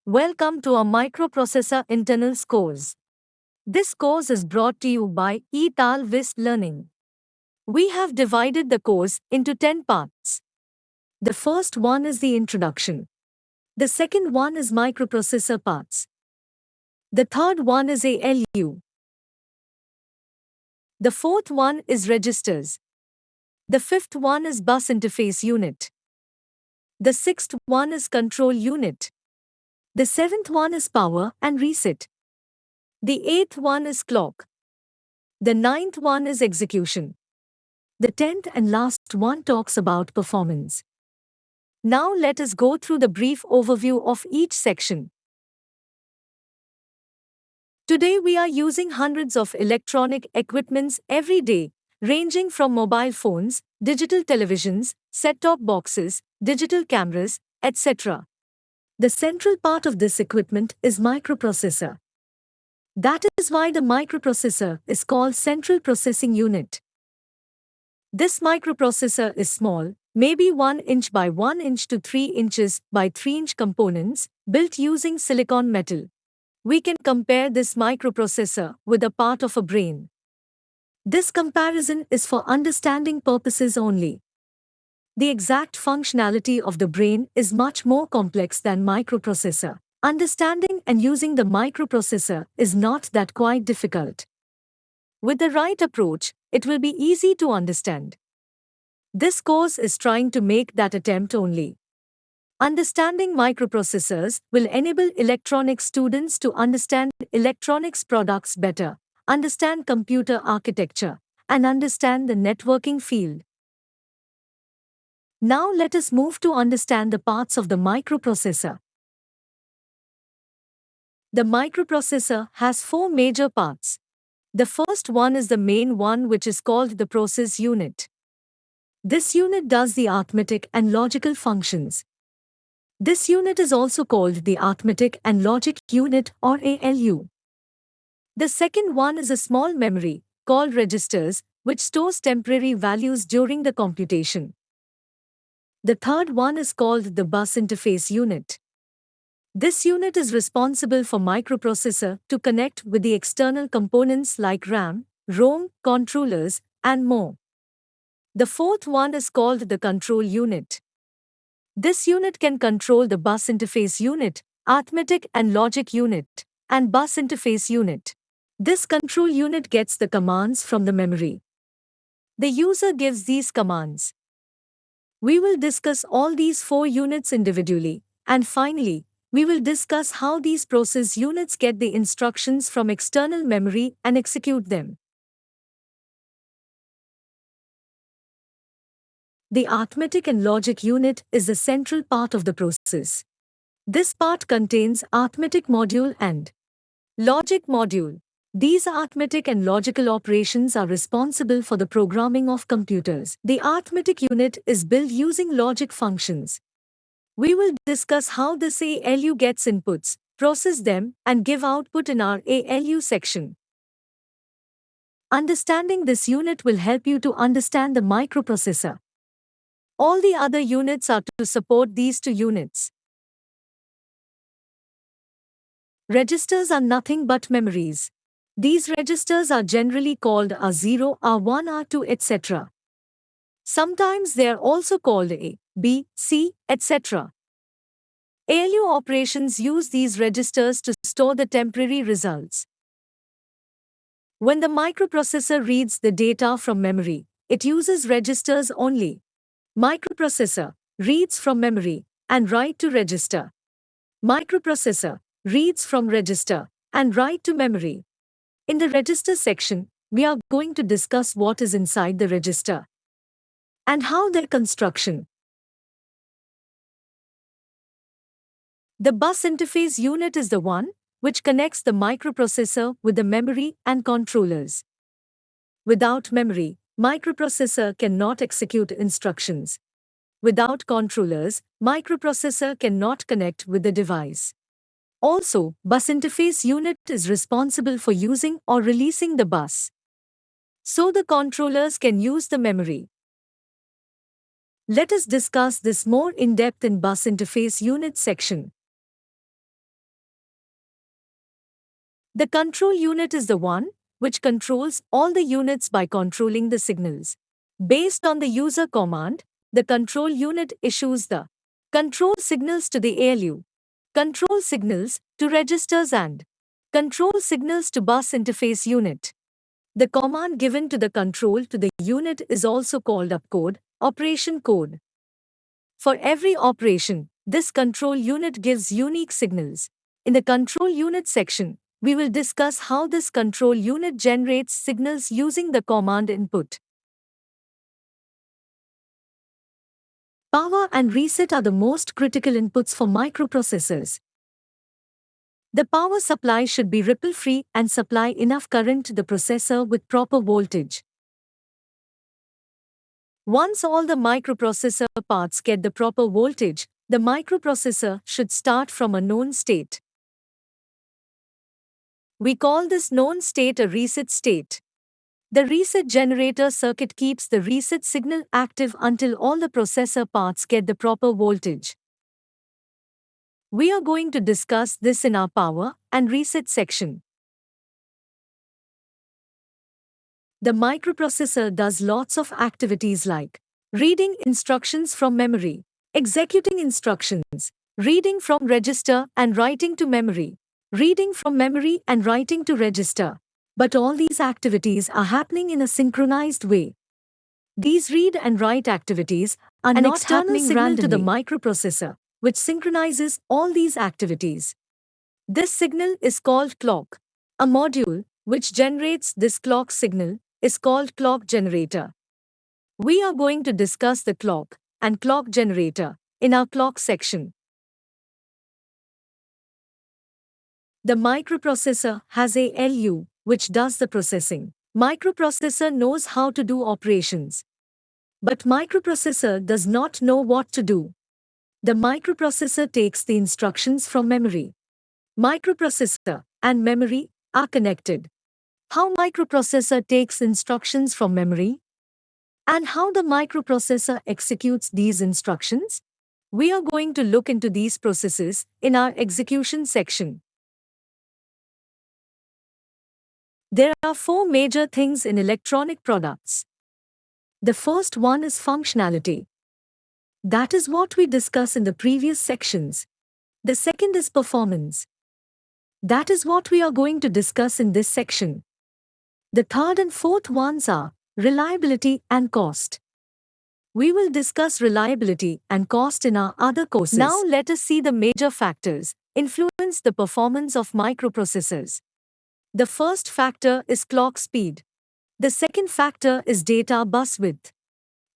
Welcome to our Microprocessor Internals course. This course is brought to you by ETalVis Learning. We have divided the course into 10 parts. The first one is the introduction. The second one is microprocessor parts. The third one is ALU. The fourth one is registers. The fifth one is bus interface unit. The sixth one is control unit. The seventh one is power and reset. The eighth one is clock. The ninth one is execution. The 10th and last one talks about performance. Now let us go through the brief overview of each section. Today we are using hundreds of electronic equipments every day, ranging from mobile phones, digital televisions, set-top boxes, digital cameras, etc. The central part of this equipment is microprocessor. That is why the microprocessor is called central processing unit. This microprocessor is small, maybe 1 inch by 1 inch to 3 inches by 3 inch components, built using silicon metal. We can compare this microprocessor with a part of a brain. This comparison is for understanding purposes only. The exact functionality of the brain is much more complex than microprocessor. Understanding and using the microprocessor is not that quite difficult. With the right approach, it will be easy to understand. This course is trying to make that attempt only. Understanding microprocessors will enable electronics students to understand electronics products better, understand computer architecture, and understand the networking field. Now let us move to understand the parts of the microprocessor. The microprocessor has 4 major parts. The first one is the main one, which is called the process unit. This unit does the arithmetic and logical functions. This unit is also called the arithmetic and logic unit, or ALU. The second one is a small memory, called registers, which stores temporary values during the computation. The third one is called the bus interface unit. This unit is responsible for microprocessor to connect with the external components like RAM, ROM, controllers, and more. The fourth one is called the control unit. This unit can control the bus interface unit, arithmetic and logic unit, and bus interface unit. This control unit gets the commands from the memory. The user gives these commands. We will discuss all these 4 units individually, and finally, we will discuss how these process units get the instructions from external memory and execute them. The arithmetic and logic unit is the central part of the process. This part contains arithmetic module and logic module. These arithmetic and logical operations are responsible for the programming of computers. The arithmetic unit is built using logic functions. We will discuss how this ALU gets inputs, process them, and give output in our ALU section. Understanding this unit will help you to understand the microprocessor. All the other units are to support these 2 units. Registers are nothing but memories. These registers are generally called R0, R1, R2, etc. Sometimes they are also called A, B, C, etc. ALU operations use these registers to store the temporary results. When the microprocessor reads the data from memory, it uses registers only. Microprocessor reads from memory and write to register. Microprocessor reads from register and write to memory. In the register section, we are going to discuss what is inside the register and how their construction. The bus interface unit is the one which connects the microprocessor with the memory and controllers. Without memory, microprocessor cannot execute instructions. Without controllers, microprocessor cannot connect with the device. Also, bus interface unit is responsible for using or releasing the bus, so the controllers can use the memory. Let us discuss this more in depth in bus interface unit section. The control unit is the one which controls all the units by controlling the signals. Based on the user command, the control unit issues the control signals to the ALU, control signals to registers and control signals to bus interface unit. The command given to the control to the unit is also called opcode, operation code. For every operation, this control unit gives unique signals. In the control unit section, we will discuss how this control unit generates signals using the command input. Power and reset are the most critical inputs for microprocessors. The power supply should be ripple-free and supply enough current to the processor with proper voltage. Once all the microprocessor parts get the proper voltage, the microprocessor should start from a known state. We call this known state a reset state. The reset generator circuit keeps the reset signal active until all the processor parts get the proper voltage. We are going to discuss this in our power and reset section. The microprocessor does lots of activities like reading instructions from memory, executing instructions, reading from register and writing to memory, reading from memory and writing to register. But all these activities are happening in a synchronized way. These read and write activities are not happening randomly to the microprocessor, which synchronizes all these activities. This signal is called clock. A module which generates this clock signal is called clock generator. We are going to discuss the clock and clock generator in our clock section. The microprocessor has a LU which does the processing. Microprocessor knows how to do operations. But microprocessor does not know what to do. The microprocessor takes the instructions from memory. Microprocessor and memory are connected. How microprocessor takes instructions from memory? And how the microprocessor executes these instructions? We are going to look into these processes in our execution section. There are four major things in electronic products. The first one is functionality. That is what we discussed in the previous sections. The second is performance. That is what we are going to discuss in this section. The third and fourth ones are reliability and cost. We will discuss reliability and cost in our other courses. Now let us see the major factors influence the performance of microprocessors. The first factor is clock speed. The second factor is data bus width.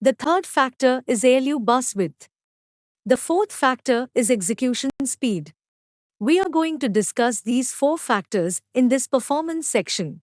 The third factor is ALU bus width. The fourth factor is execution speed. We are going to discuss these four factors in this performance section.